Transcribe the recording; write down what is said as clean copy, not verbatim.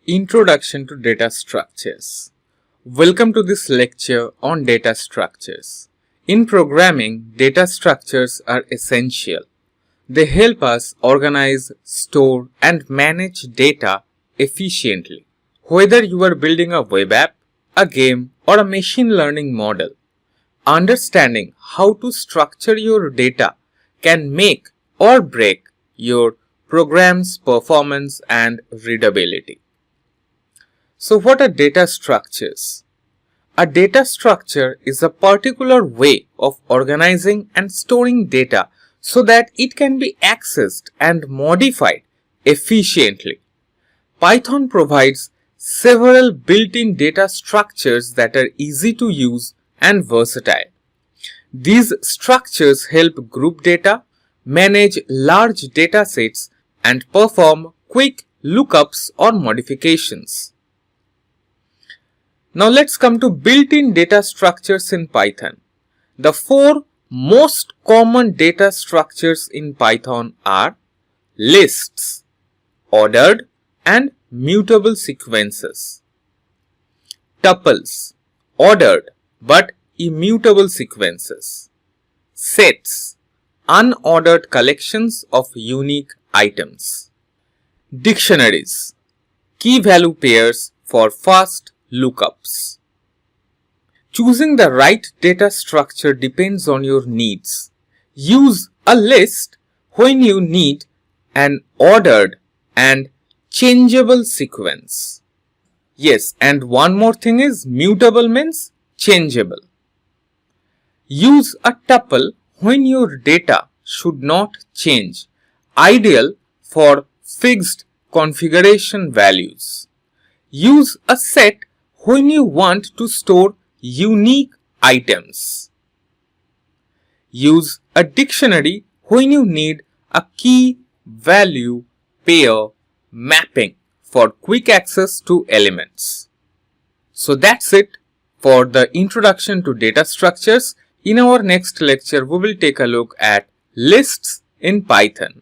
Introduction to Data Structures. Welcome to this lecture on data structures. In programming, data structures are essential. They help us organize, store, and manage data efficiently. Whether you are building a web app, a game, or a machine learning model, understanding how to structure your data can make or break your program's performance and readability. So what are data structures? A data structure is a particular way of organizing and storing data so that it can be accessed and modified efficiently. Python provides several built-in data structures that are easy to use and versatile. These structures help group data, manage large datasets, and perform quick lookups or modifications. Now let's come to built-in data structures in Python. The four most common data structures in Python are lists, ordered and mutable sequences; tuples, ordered but immutable sequences; sets, unordered collections of unique items; dictionaries, key value pairs for fast lookups. Choosing the right data structure depends on your needs. Use a list when you need an ordered and changeable sequence. Yes, and one more thing is mutable means changeable. Use a tuple when your data should not change, ideal for fixed configuration values. Use a set when you want to store unique items. Use a dictionary when you need a key value pair mapping for quick access to elements. So that's it for the introduction to data structures. In our next lecture, we will take a look at lists in Python.